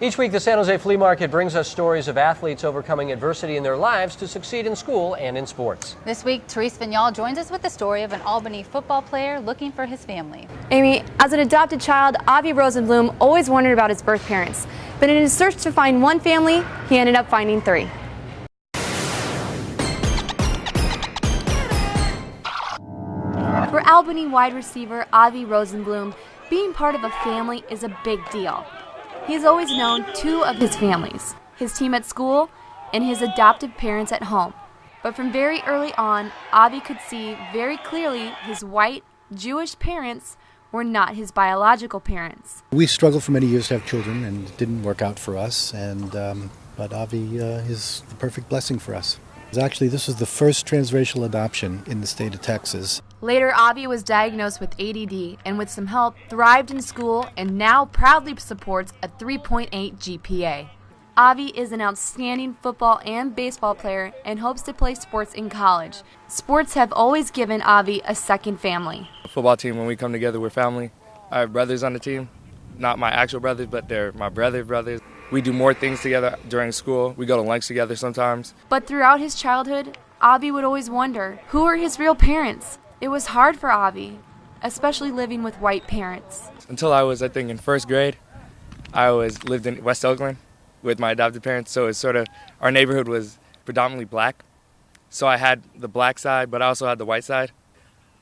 Each week, the San Jose Flea Market brings us stories of athletes overcoming adversity in their lives to succeed in school and in sports. This week, Therese Vignal joins us with the story of an Albany football player looking for his family. Amy, as an adopted child, Avi Rosenbloom always wondered about his birth parents. But in his search to find one family, he ended up finding three. For Albany wide receiver Avi Rosenbloom, being part of a family is a big deal. He has always known two of his families, his team at school and his adoptive parents at home. But from very early on, Avi could see very clearly his white, Jewish parents were not his biological parents. We struggled for many years to have children, and it didn't work out for us. But Avi is the perfect blessing for us. Actually, this was the first transracial adoption in the state of Texas. Later, Avi was diagnosed with ADD and with some help thrived in school and now proudly supports a 3.8 GPA. Avi is an outstanding football and baseball player and hopes to play sports in college. Sports have always given Avi a second family. Football team, when we come together, we're family. I have brothers on the team, not my actual brothers, but they're my brothers. We do more things together during school. We go to lunch together sometimes. But throughout his childhood, Avi would always wonder, who are his real parents? It was hard for Avi, especially living with white parents. Until I was, I think, in first grade, lived in West Oakland with my adopted parents, so it's sort of, our neighborhood was predominantly black. So I had the black side, but I also had the white side.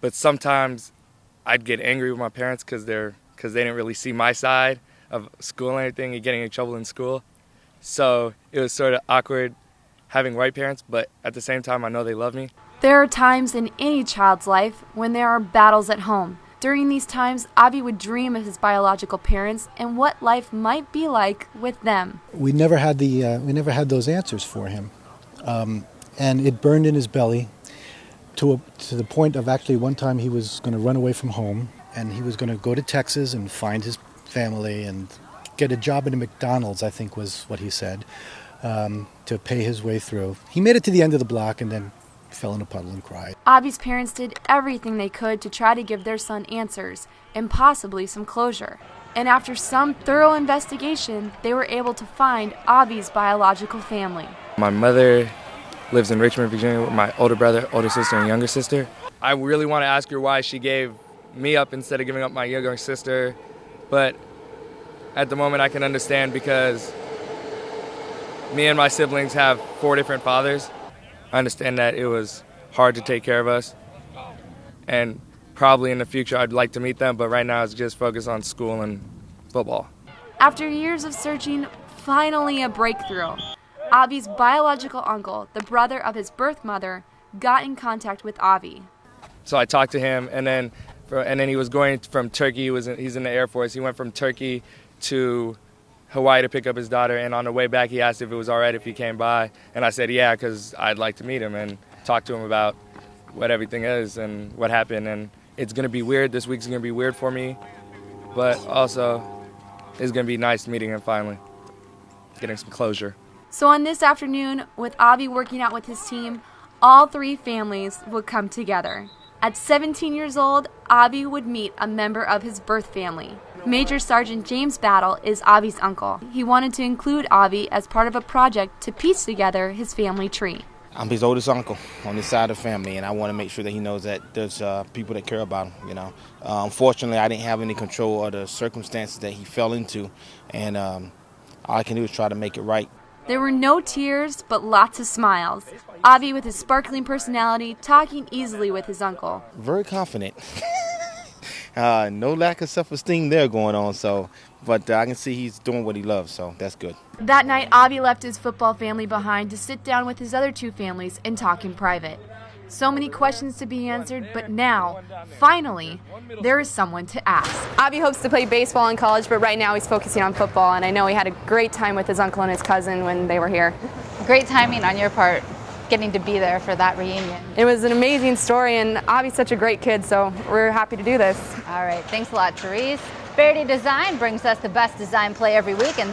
But sometimes I'd get angry with my parents because they didn't really see my side of school and everything and getting in trouble in school. So it was sort of awkward having white parents, but at the same time I know they love me. There are times in any child's life when there are battles at home. During these times, Avi would dream of his biological parents and what life might be like with them. We never had those answers for him, and it burned in his belly to the point of actually one time he was going to run away from home and he was going to go to Texas and find his family and get a job at a McDonald's, I think was what he said, to pay his way through. He made it to the end of the block and then fell in a puddle and cried. Avi's parents did everything they could to try to give their son answers and possibly some closure. And after some thorough investigation, they were able to find Avi's biological family. My mother lives in Richmond, Virginia with my older brother, older sister, and younger sister. I really want to ask her why she gave me up instead of giving up my younger sister. But at the moment I can understand because me and my siblings have 4 different fathers. I understand that it was hard to take care of us, and probably in the future I'd like to meet them, but right now it's just focused on school and football. After years of searching, finally a breakthrough. Avi's biological uncle, the brother of his birth mother, got in contact with Avi. So I talked to him, and then he was going from Turkey. He's in the Air Force. He went from Turkey to Hawaii to pick up his daughter, and on the way back he asked if it was all right if he came by, and I said yeah, because I'd like to meet him and talk to him about what everything is and what happened. And it's going to be weird. This week's going to be weird for me, but also it's going to be nice meeting him finally, getting some closure. So on this afternoon, with Avi working out with his team, all 3 families would come together. At 17 years old, Avi would meet a member of his birth family. Major Sergeant James Battle is Avi's uncle. He wanted to include Avi as part of a project to piece together his family tree. I'm his oldest uncle on this side of the family, and I want to make sure that he knows that there's people that care about him, Unfortunately, I didn't have any control of the circumstances that he fell into, and all I can do is try to make it right. There were no tears, but lots of smiles. Avi, with his sparkling personality, talking easily with his uncle. Very confident. No lack of self-esteem there going on, but I can see he's doing what he loves, so that's good. That night, Avi left his football family behind to sit down with his other 2 families and talk in private. So many questions to be answered, but now, finally, there is someone to ask. Avi hopes to play baseball in college, but right now he's focusing on football, and I know he had a great time with his uncle and his cousin when they were here. Great timing on your part, getting to be there for that reunion. It was an amazing story, and Avi's such a great kid, so we're happy to do this. All right, thanks a lot, Therese. Verity Design brings us the best design play every week, and